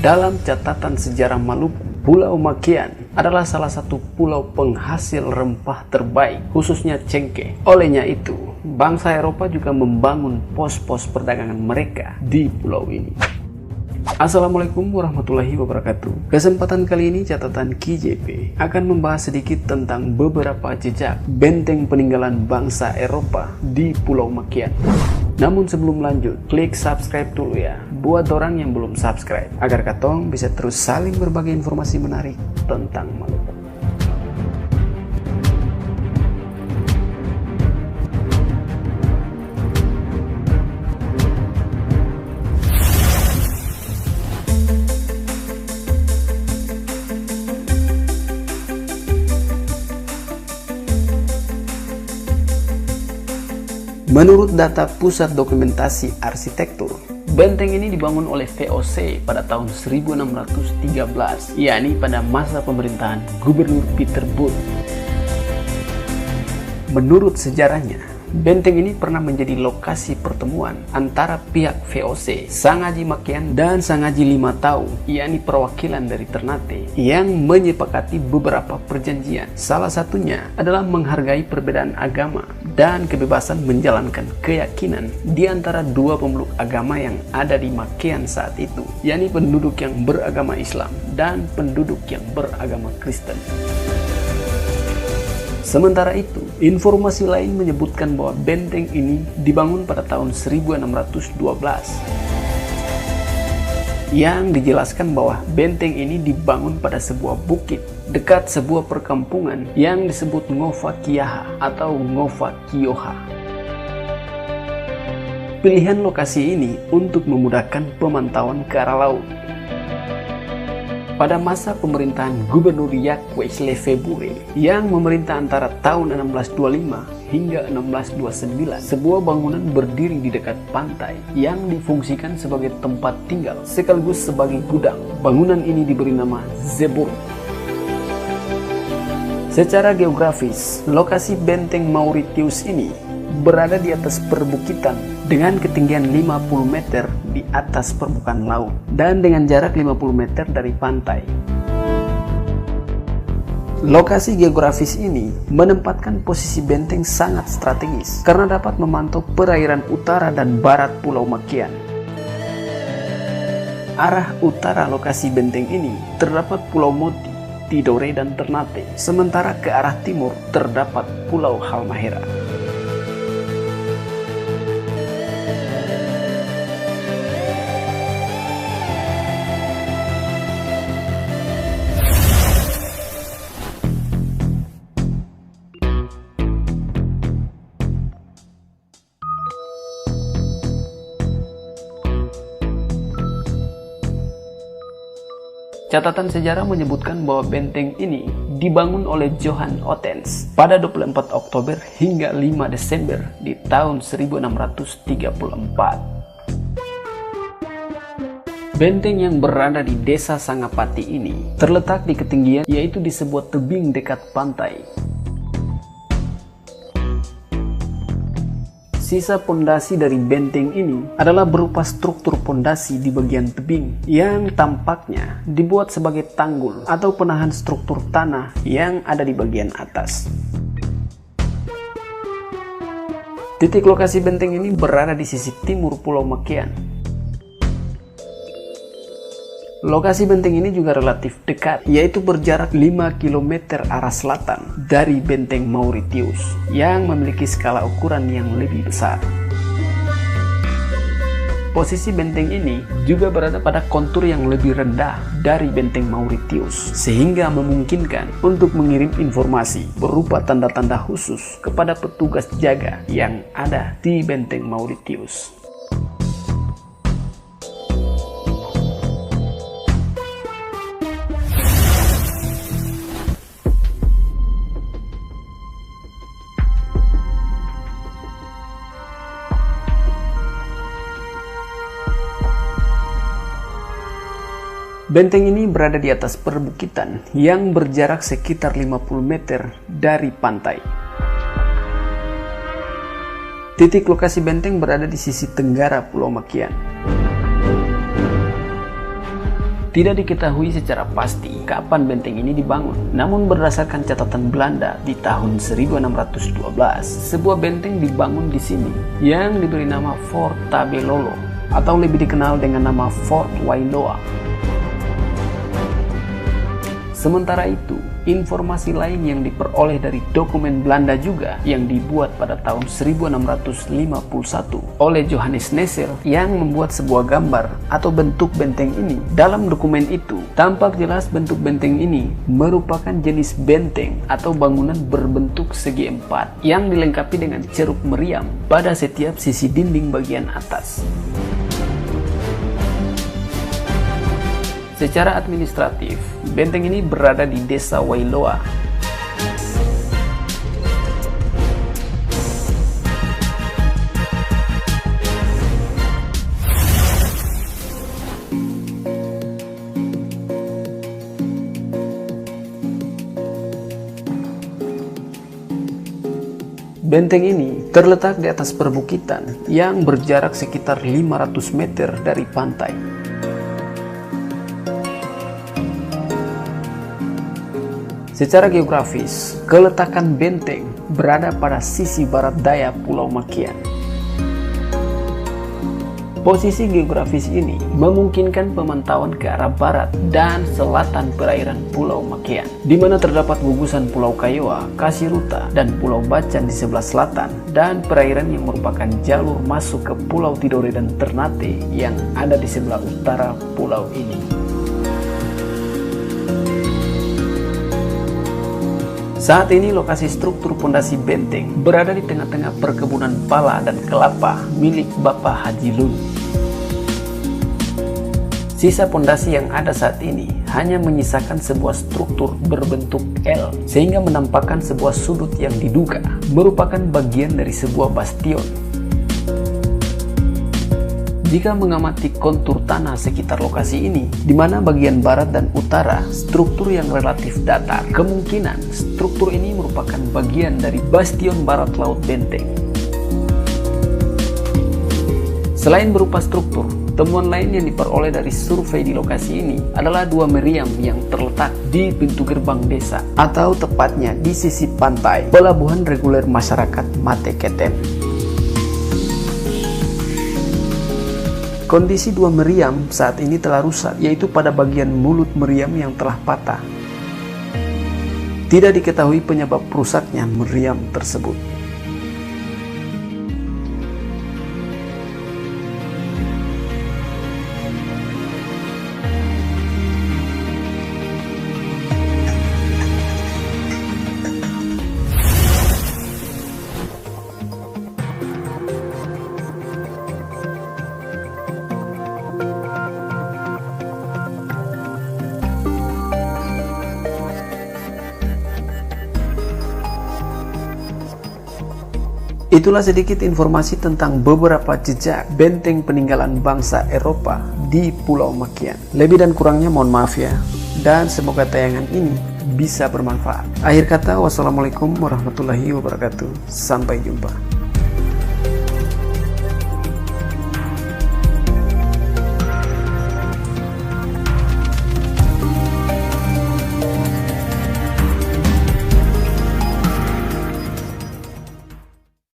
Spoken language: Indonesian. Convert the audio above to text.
Dalam catatan sejarah Maluku, Pulau Makian adalah salah satu pulau penghasil rempah terbaik, khususnya cengkeh. Olehnya itu, bangsa Eropa juga membangun pos-pos perdagangan mereka di pulau ini. Assalamualaikum warahmatullahi wabarakatuh. Kesempatan kali ini catatan KJP akan membahas sedikit tentang beberapa jejak benteng peninggalan bangsa Eropa di Pulau Makian. Namun sebelum lanjut, klik subscribe dulu ya buat orang yang belum subscribe, agar katong bisa terus saling berbagi informasi menarik tentang Maluku. Menurut data Pusat Dokumentasi Arsitektur, benteng ini dibangun oleh VOC pada tahun 1613, yakni pada masa pemerintahan Gubernur Peter Booth. Menurut sejarahnya, benteng ini pernah menjadi lokasi pertemuan antara pihak VOC, Sangaji Makian dan Sangaji Lima Tau, yakni perwakilan dari Ternate, yang menyepakati beberapa perjanjian. Salah satunya adalah menghargai perbedaan agama dan kebebasan menjalankan keyakinan di antara dua pemeluk agama yang ada di Makian saat itu, yakni penduduk yang beragama Islam dan penduduk yang beragama Kristen. Sementara itu, informasi lain menyebutkan bahwa benteng ini dibangun pada tahun 1612. Yang dijelaskan bahwa benteng ini dibangun pada sebuah bukit dekat sebuah perkampungan yang disebut Ngova Kiaha atau Ngova Kioha. Pilihan lokasi ini untuk memudahkan pemantauan ke arah laut. Pada masa pemerintahan Gubernur Jacques Lefebvre yang memerintah antara tahun 1625 hingga 1629, sebuah bangunan berdiri di dekat pantai yang difungsikan sebagai tempat tinggal sekaligus sebagai gudang. Bangunan ini diberi nama Zeeburg. Secara geografis, lokasi benteng Mauritius ini berada di atas perbukitan dengan ketinggian 50 meter di atas permukaan laut dan dengan jarak 50 meter dari pantai. Lokasi geografis ini menempatkan posisi benteng sangat strategis karena dapat memantau perairan utara dan barat Pulau Makian. Arah utara lokasi benteng ini terdapat Pulau Moti, Tidore, dan Ternate, sementara ke arah timur terdapat Pulau Halmahera. Catatan sejarah menyebutkan bahwa benteng ini dibangun oleh Johan Ottens pada 24 Oktober hingga 5 Desember di tahun 1634. Benteng yang berada di Desa Sangapati ini terletak di ketinggian yaitu di sebuah tebing dekat pantai. Sisa pondasi dari benteng ini adalah berupa struktur pondasi di bagian tebing yang tampaknya dibuat sebagai tanggul atau penahan struktur tanah yang ada di bagian atas. Titik lokasi benteng ini berada di sisi timur Pulau Makian. Lokasi benteng ini juga relatif dekat, yaitu berjarak 5 km arah selatan dari benteng Mauritius yang memiliki skala ukuran yang lebih besar. Posisi benteng ini juga berada pada kontur yang lebih rendah dari benteng Mauritius, sehingga memungkinkan untuk mengirim informasi berupa tanda-tanda khusus kepada petugas jaga yang ada di benteng Mauritius. Benteng ini berada di atas perbukitan yang berjarak sekitar 50 meter dari pantai. Titik lokasi benteng berada di sisi tenggara Pulau Makian. Tidak diketahui secara pasti kapan benteng ini dibangun. Namun berdasarkan catatan Belanda di tahun 1612, sebuah benteng dibangun di sini yang diberi nama Fort Tabelolo atau lebih dikenal dengan nama Fort Wailoa. Sementara itu, informasi lain yang diperoleh dari dokumen Belanda juga yang dibuat pada tahun 1651 oleh Johannes Nesser yang membuat sebuah gambar atau bentuk benteng ini. Dalam dokumen itu, tampak jelas bentuk benteng ini merupakan jenis benteng atau bangunan berbentuk segi empat yang dilengkapi dengan ceruk meriam pada setiap sisi dinding bagian atas. Secara administratif, benteng ini berada di Desa Wailoa. Benteng ini terletak di atas perbukitan yang berjarak sekitar 500 meter dari pantai. Secara geografis, keletakan benteng berada pada sisi barat daya Pulau Makian. Posisi geografis ini memungkinkan pemantauan ke arah barat dan selatan perairan Pulau Makian, di mana terdapat gugusan Pulau Kayoa, Kasiruta, dan Pulau Bacan di sebelah selatan, dan perairan yang merupakan jalur masuk ke Pulau Tidore dan Ternate yang ada di sebelah utara pulau ini. Saat ini lokasi struktur pondasi benteng berada di tengah-tengah perkebunan pala dan kelapa milik Bapak Haji Lun. Sisa pondasi yang ada saat ini hanya menyisakan sebuah struktur berbentuk L, sehingga menampakkan sebuah sudut yang diduga merupakan bagian dari sebuah bastion. Jika mengamati kontur tanah sekitar lokasi ini, di mana bagian barat dan utara struktur yang relatif datar, kemungkinan struktur ini merupakan bagian dari bastion barat laut benteng. Selain berupa struktur, temuan lain yang diperoleh dari survei di lokasi ini adalah dua meriam yang terletak di pintu gerbang desa, atau tepatnya di sisi pantai pelabuhan reguler masyarakat Mate Ketem. Kondisi dua meriam saat ini telah rusak, yaitu pada bagian mulut meriam yang telah patah. Tidak diketahui penyebab rusaknya meriam tersebut. Itulah sedikit informasi tentang beberapa jejak benteng peninggalan bangsa Eropa di Pulau Makian. Lebih dan kurangnya mohon maaf ya, dan semoga tayangan ini bisa bermanfaat. Akhir kata, wassalamualaikum warahmatullahi wabarakatuh. Sampai jumpa.